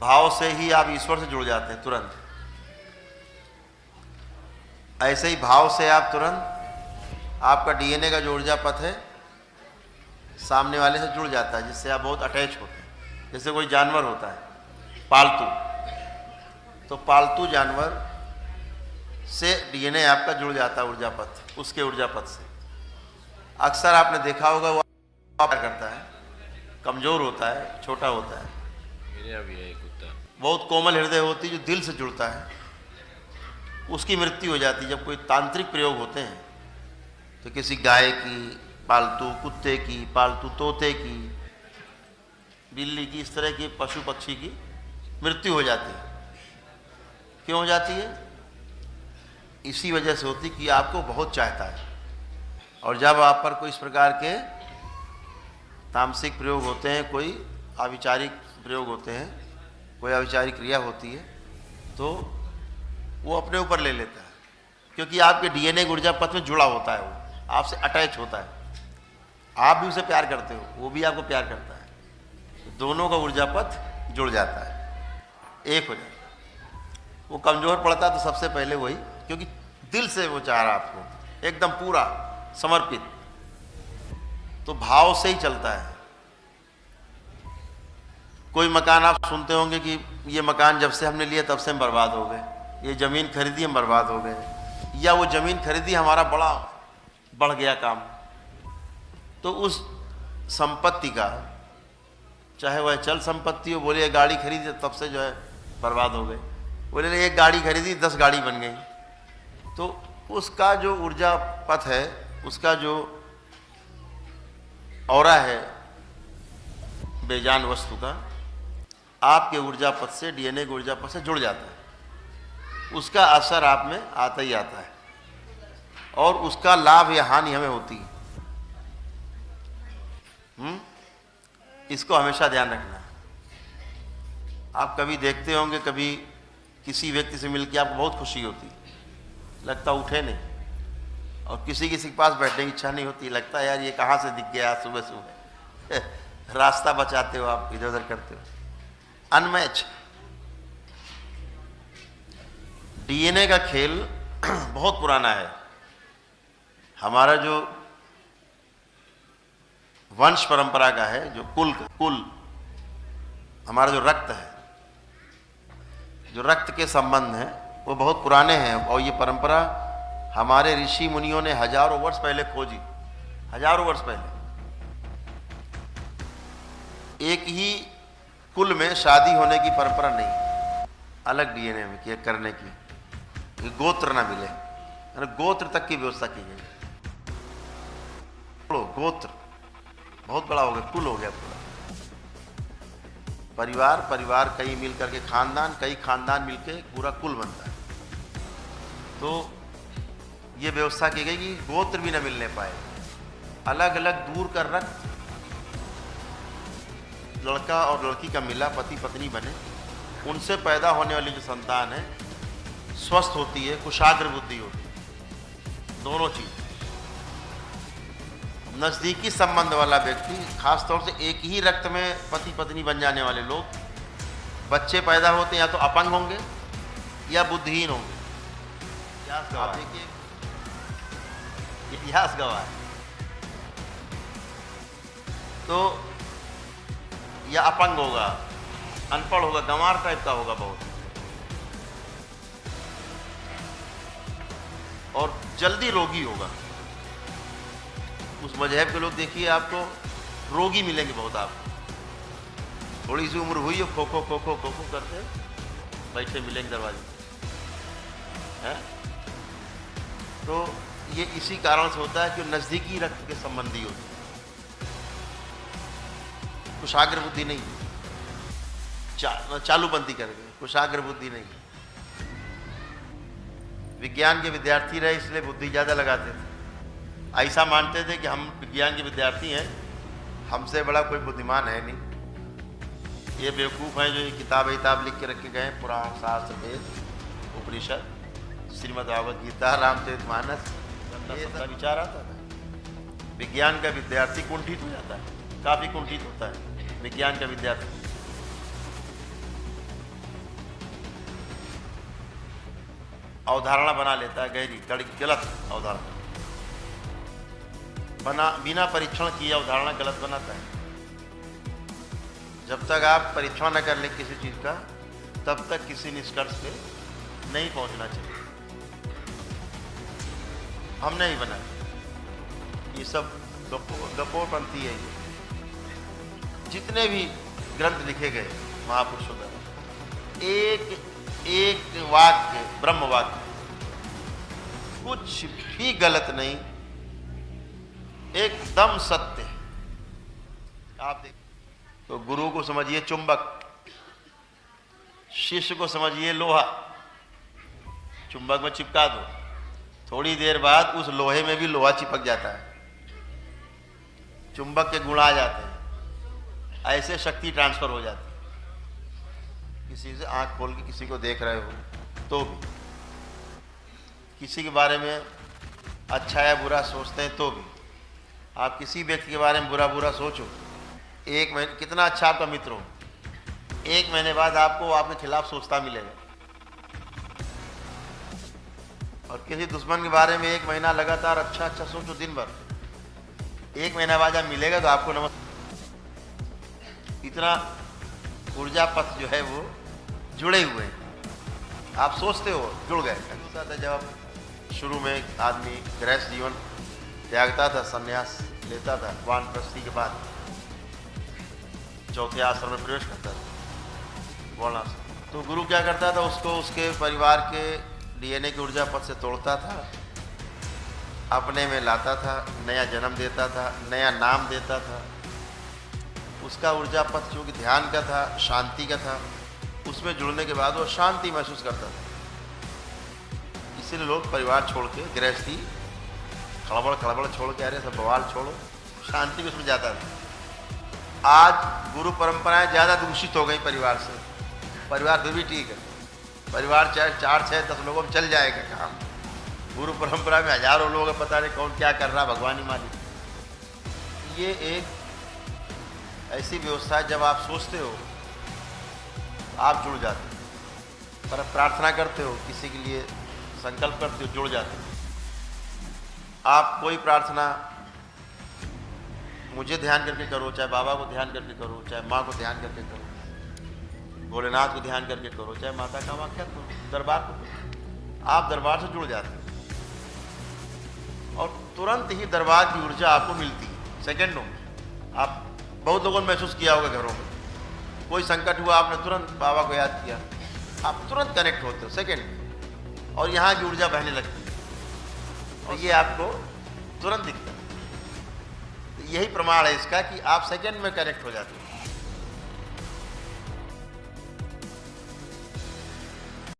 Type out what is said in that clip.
भाव से ही आप ईश्वर से जुड़ जाते हैं तुरंत। ऐसे ही भाव से आप तुरंत आपका डीएनए का जो ऊर्जा पथ है सामने वाले से जुड़ जाता है, जिससे आप बहुत अटैच होते हैं। जैसे कोई जानवर होता है पालतू, तो पालतू जानवर से डीएनए आपका जुड़ जाता है ऊर्जा पथ, उसके ऊर्जा पथ से। अक्सर आपने देखा होगा वो प्यार करता है, कमजोर होता है, छोटा होता है, मेरे अभी है कुत्ता बहुत कोमल हृदय होती है, जो दिल से जुड़ता है, उसकी मृत्यु हो जाती है। जब कोई तांत्रिक प्रयोग होते हैं तो किसी गाय की, पालतू कुत्ते की, पालतू तोते की, बिल्ली की, इस तरह के पशु पक्षी की मृत्यु हो जाती है। क्यों हो जाती है? इसी वजह से होती कि आपको बहुत चाहता है, और जब आप पर कोई इस प्रकार के तामसिक प्रयोग होते हैं, कोई अविचारिक प्रयोग होते हैं, कोई अविचारिक क्रिया होती है, तो वो अपने ऊपर ले लेता है, क्योंकि आपके डीएनए ऊर्जा पथ में जुड़ा होता है, वो आपसे अटैच होता है। आप भी उसे प्यार करते हो, वो भी आपको प्यार करता है, तो दोनों का ऊर्जा पथ जुड़ जाता है, एक हो जाता है। वो कमजोर पड़ता है तो सबसे पहले वही, क्योंकि दिल से वो चाह रहा आपको, एकदम पूरा समर्पित, तो भाव से ही चलता है। कोई मकान आप सुनते होंगे कि ये मकान जब से हमने लिया तब से हम बर्बाद हो गए, ये ज़मीन खरीदी हम बर्बाद हो गए, या वो ज़मीन खरीदी हमारा बड़ा बढ़ गया काम। तो उस संपत्ति का, चाहे वह चल संपत्ति हो, बोले गाड़ी खरीदी तब से जो है बर्बाद हो गए, बोले एक गाड़ी खरीदी 10 गाड़ी बन गई, तो उसका जो ऊर्जा पथ है, उसका जो ऑरा है बेजान वस्तु का, आपके ऊर्जा पथ से, डीएनए के ऊर्जा पथ से जुड़ जाता है, उसका असर आप में आता ही आता है, और उसका लाभ या हानि हमें होती है। इसको हमेशा ध्यान रखना। आप कभी देखते होंगे, कभी किसी व्यक्ति से मिलकर आपको बहुत खुशी होती, लगता उठे नहीं, और किसी के पास बैठने की इच्छा नहीं होती, लगता है यार ये कहाँ से दिख गया सुबह सुबह रास्ता बचाते हो आप, इधर उधर करते हो, अनमैच। डीएनए का खेल बहुत पुराना है। हमारा जो वंश परंपरा का है, जो कुल हमारा जो रक्त है, जो रक्त के संबंध हैं, वो बहुत पुराने हैं, और ये परंपरा हमारे ऋषि मुनियों ने हजारों वर्ष पहले खोजी, हजारों वर्ष पहले। एक ही कुल में शादी होने की परंपरा नहीं, अलग डीएनए में किया करने की, कि गोत्र ना मिले, गोत्र तक की व्यवस्था की गई। गोत्र बहुत बड़ा हो गया, कुल हो गया पूरा, परिवार कई मिल करके खानदान, कई खानदान मिलके पूरा कुल बनता है। तो ये व्यवस्था की गई कि गोत्र भी न मिलने पाए, अलग अलग दूर का रक्त, लड़का और लड़की का मिला, पति पत्नी बने, उनसे पैदा होने वाली जो संतान है स्वस्थ होती है, कुशाग्र बुद्धि होती है, दोनों चीज। नजदीकी संबंध वाला व्यक्ति, खासतौर से एक ही रक्त में पति पत्नी बन जाने वाले लोग, बच्चे पैदा होते हैं या तो अपंग होंगे या बुद्धिहीन होंगे। आप देखिए, इतिहास गवाह है। तो या अपंग होगा, अनपढ़ होगा, गंवार टाइप का होगा बहुत, और जल्दी रोगी होगा। उस मजहब के लोग देखिए आपको रोगी मिलेंगे बहुत। आपको थोड़ी सी उम्र हुई हो, खो खो करते बैठे मिलेंगे दरवाजे है। तो ये इसी कारण से होता है कि नजदीकी रक्त के संबंधी होते हैं, कुशाग्र बुद्धि नहीं, चालूपंथी कर गए, कुशाग्र बुद्धि नहीं। विज्ञान के विद्यार्थी रहे इसलिए बुद्धि ज्यादा लगाते थे, ऐसा मानते थे कि हम विज्ञान के विद्यार्थी हैं, हमसे बड़ा कोई बुद्धिमान है नहीं, ये बेवकूफ़ हैं जो ये किताब लिख के रखे गए, पुराण शास्त्र वेद उपनिषद श्रीमद् भागवत गीता रामचरितमानस, ये सब विचार आता था। विज्ञान का विद्यार्थी कुंठित हो जाता है, काफ़ी कुंठित होता है विज्ञान का विद्यार्थी। अवधारणा बना लेता है गहरी, गलत अवधारणा बना, बिना परीक्षण किए अवधारणा गलत बनाता है। जब तक आप परीक्षण न कर ले किसी चीज का, तब तक किसी निष्कर्ष पे नहीं पहुंचना चाहिए। हम नहीं बना, ये सब गपोरपंथी है। ये जितने भी ग्रंथ लिखे गए महापुरुषों द्वारा, एक एक वाक्य ब्रह्म वाक्य कुछ भी गलत नहीं, एकदम सत्य है। आप देखिए, तो गुरु को समझिए चुंबक, शिष्य को समझिए लोहा। चुंबक में चिपका दो, थोड़ी देर बाद उस लोहे में भी लोहा चिपक जाता है, चुंबक के गुण आ जाते हैं, ऐसे शक्ति ट्रांसफर हो जाती है। किसी से आंख खोल के किसी को देख रहे हो तो भी, किसी के बारे में अच्छा या बुरा सोचते हैं तो भी, आप किसी व्यक्ति के बारे में बुरा बुरा सोचो, एक महीने कितना अच्छा आपका मित्र हो, एक महीने बाद आपको आपके खिलाफ सोचता मिलेगा। और किसी दुश्मन के बारे में एक महीना लगातार अच्छा अच्छा सोचो दिन भर, एक महीना बाद जब मिलेगा तो आपको नमस्कार। इतना ऊर्जा पथ जो है वो जुड़े हुए हैं। आप सोचते हो जुड़ गए। जब शुरू में आदमी गृहस्थ जीवन त्यागता था, संन्यास लेता था, वानप्रस्थी के बाद चौथे आश्रम में प्रवेश करता था, वर्णाश्रम, तो गुरु क्या करता था, उसको उसके परिवार के डीएनए की ऊर्जा पथ से तोड़ता था, अपने में लाता था, नया जन्म देता था, नया नाम देता था। उसका ऊर्जा पथ जो कि ध्यान का था, शांति का था, उसमें जुड़ने के बाद वो शांति महसूस करता था। इसीलिए लोग परिवार छोड़ के, गृहस्थी खड़बड़ खड़बड़ छोड़ के, अरे सब बवाल छोड़ो, शांति में उसमें जाता था। आज गुरु परंपराएं ज़्यादा दूषित हो गई परिवार से। परिवार फिर भी ठीक है, परिवार चाहे 4, 6, 10 लोगों में चल जाएगा काम। गुरु परंपरा में हजारों लोग हैं, पता नहीं कौन क्या कर रहा, भगवान ही मालिक। ये एक ऐसी व्यवस्था है, जब आप सोचते हो आप जुड़ जाते हो, पर प्रार्थना करते हो, किसी के लिए संकल्प करते हो, जुड़ जाते हो। आप कोई प्रार्थना मुझे ध्यान करके करो, चाहे बाबा को ध्यान करके करो, चाहे माँ को ध्यान करके करो, भोलेनाथ को ध्यान करके करो, चाहे माता का वाक्य करो, दरबार को करो, आप दरबार से जुड़ जाते हो और तुरंत ही दरबार की ऊर्जा आपको मिलती है, सेकेंडों में। आप बहुत लोगों ने महसूस किया होगा, घरों में कोई संकट हुआ, आपने तुरंत बाबा को याद किया, आप तुरंत कनेक्ट होते हो सेकेंड में, और यहाँ की ऊर्जा बहने लगती है, और ये आपको तुरंत दिखता है। तो यही प्रमाण है इसका कि आप सेकेंड में कनेक्ट हो जाते हो।